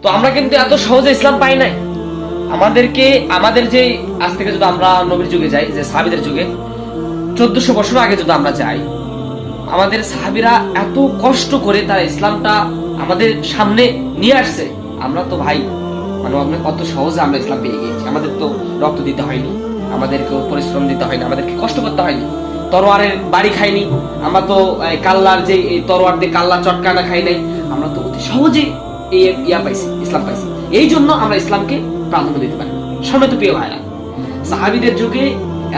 তো আমরা কিন্তু এত সহজে ইসলাম পাই নাই। আমাদের যে আজ থেকে যদি আমরা নবীর যুগে যাই, যে সাহাবীদের যুগে 1400 বছর আগে যদি আমরা যাই, আমাদের সাহাবীরা এত কষ্ট করে তারা ইসলামটা আমাদের সামনে নিয়ে আসছে। আমরা তো ভাই মানে অত সহজে আমরা ইসলাম পেয়ে গিয়েছি। আমাদের তো রক্ত দিতে হয়নি, আমাদেরকে পরিশ্রম দিতে হয়নি, আমাদেরকে কষ্ট করতে হয়নি, তরোয়ারের বাড়ি খাইনি, আমরা তো কাল্লার যে তরোয়ার দিয়ে কাল্লা চটকানা খাই নাই। আমরা তো অতি সহজে পাইছি, ইসলাম পাইছি। এই জন্য আমরা ইসলামকে প্রাধান্য দিতে পারি। সময় তো প্রিয় ভাইরা, সাহাবীদের যুগে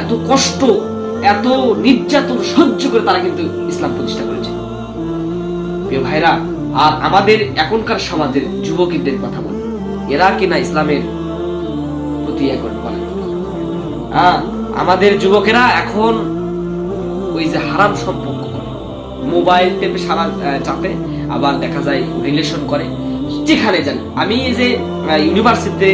এত কষ্ট, এত নির্যাতন সহ্য করে তারা কিন্তু ইসলাম প্রতিষ্ঠা করেছে প্রিয় ভাইরা। আর আমাদের এখনকার সমাজের যুবকদের কথা বলি, এরা কিনা ইসলামের প্রতি এখন বলে আমাদের যুবকেরা এখন ওই যে হারাম সম্পর্ক করে, মোবাইল টেপে সারা চাপে, আবার দেখা যায় রিলেশন করে। যেখানে যান, আমি এই যে ইউনিভার্সিটিতে,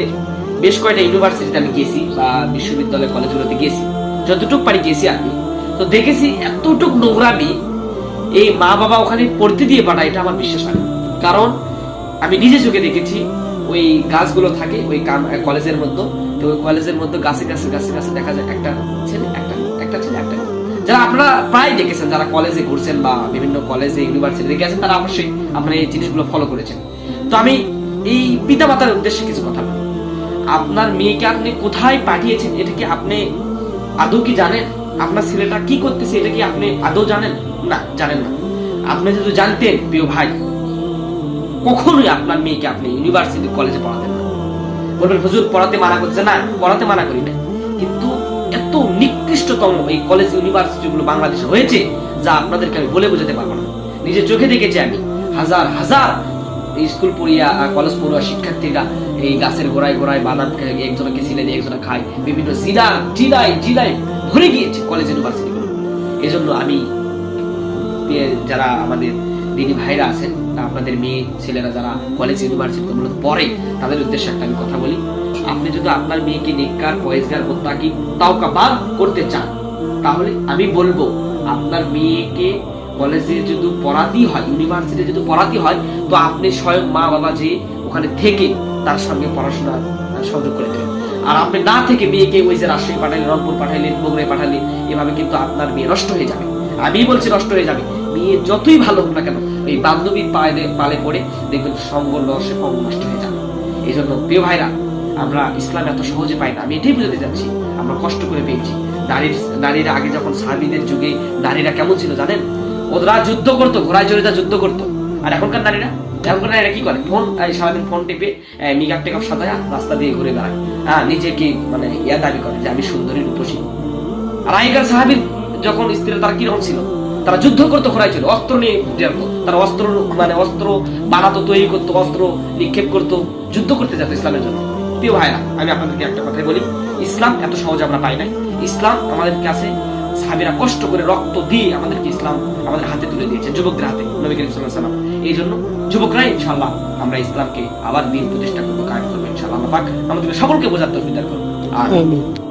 বেশ কয়েকটা ইউনিভার্সিটিতে আমি গেছি বা বিশ্ববিদ্যালয় কলেজগুলোতে গেছি, যতটুকু পারি গেছি আমি, তো দেখেছি এতটুকু নোংরামি এই মা বাবা ওখানে পড়তে দিয়ে পাঠায়, এটা আমার বিশ্বাস হয় না। কারণ আমি নিজে চোখে দেখেছি, ওই গাছগুলো থাকে ওই কলেজের মধ্যে, তো ওই কলেজের মধ্যে গাছে গাছে গাছে গাছে দেখা যায় একটা ছেলে একটা ছেলে একটা, যারা আপনারা প্রায় দেখেছেন, যারা কলেজে ঘুরছেন বা বিভিন্ন কলেজে ইউনিভার্সিটিতে গেছেন, তারা অবশ্যই আপনারা এই জিনিসগুলো ফলো করেছেন। তো আমি এই পিতা মাতার উদ্দেশ্যে কিছু কথা বলি। আপনার মেয়েকে আপনি কোথায় পাঠিয়েছেন, এটা কি আপনি আদৌ কি জানেন? আপনার ছেলেটা কি করতেছে এটা কি আপনি আদৌ জানেন? না, জানেন না। আপনি যদি জানতেন প্রিয় ভাই, কখনোই আপনার মেয়েকে আপনি ইউনিভার্সিটি কলেজে পড়াতেন না। বলবেন হুজুর পড়াতে মানা করছে, না পড়াতে মানা করি না, কিন্তু এত নিকৃষ্টতম এই কলেজ ইউনিভার্সিটি গুলো বাংলাদেশে হয়েছে যা আপনাদেরকে আমি বলে বোঝাতে পারবো না। নিজের চোখে দেখেছি আমি, হাজার হাজার স্কুল পড়িয়া কলেজ পড়ুয়া শিক্ষার্থীরা এই গাছের গোড়ায় গোড়ায় বাদাম একজনকে ছিলে দিয়ে একজনে খায়, বিভিন্ন জিলায় ভরে গিয়েছে কলেজ ইউনিভার্সিটি গুলো। এই জন্য আমি যারা আমাদের দিদি ভাইরা আছেন, আপনাদের মেয়ে ছেলেরা যারা কলেজ ইউনিভার্সিটি গুলোতে পড়ে, তাদের উদ্দেশ্যে একটা আমি কথা বলি। আপনি যদি আপনার মেয়েকে নেককার পরেজগার মুত্তাকি তাওকাবাদ করতে চান, তাহলে আমি বলবো আপনার মেয়েকে কলেজে যদি পড়াতেই হয়, ইউনিভার্সিটি যদি পড়াতে হয়, তো আপনি স্বয়ং মা বাবা যে ওখানে থেকে তার সঙ্গে পড়াশোনা সহযোগ করে দেবেন। আর আপনি না থেকে মেয়েকে ওই যে রাজশাহী পাঠাইলেন, রংপুর পাঠাইলেন, বগুড়ায় পাঠাইলেন, এভাবে কিন্তু আপনার মেয়ে নষ্ট হয়ে যাবে। আমি বলছি নষ্ট হয়ে যাবে। মেয়ে যতই ভালো হোক না কেন, এই বান্ধবীর পালে পড়ে দেখবেন সঙ্গ লসে পঙ্গ নষ্ট হয়ে যাবে। এই জন্য প্রিয় ভাইরা, আমরা ইসলাম এত সহজে পাই না। আমি এটাই বুঝাতে যাচ্ছি, আমরা কষ্ট করে পেয়েছি। নারীরা আগে যখন সাহাবীদের যুগে নারীরা কেমন ছিল জানেন? ওরা যুদ্ধ করতো, ঘোড়ায় চড়ে যুদ্ধ করতো। আর এখনকার নারীরা কি করে? ফোন, সারাদিন ফোন টিপে মেকআপ টেকআপ সাজায় রাস্তা দিয়ে ঘুরে বেড়ায়, নিজেকে মানে দাবি করে যে আমি সুন্দরী রূপসী। আর আগেকার সাহাবীর যখন স্ত্রীরা, তারা কিরকম ছিল? তারা যুদ্ধ করতো, ঘোড়ায় ছিল, অস্ত্র নিয়ে যেত, তারা অস্ত্র বানাতো, তৈরি করতো, অস্ত্র নিক্ষেপ করতো, যুদ্ধ করতে যেত ইসলামের জন্য। প্রিয় ভাইরা, আমি আপনাদেরকে একটা কথাই বলি, ইসলাম এত সহজে আমরা পাই নাই। ইসলাম আমাদের কাছে সাহাবীরা কষ্ট করে রক্ত দিয়ে আমাদেরকে ইসলাম আমাদের হাতে তুলে দিয়েছে, যুবকদের হাতে, নবী করিম সাল্লাল্লাহু আলাইহি ওয়াসাল্লাম। এই জন্য যুবকরা ইনশাআল্লাহ আমরা ইসলামকে আবার দিন প্রতিষ্ঠা করবো, কায়েম করবো ইনশাআল্লাহ। আল্লাহ পাক আমাদেরকে সকলকে বোঝার তৌফিক দান করুন। আমিন।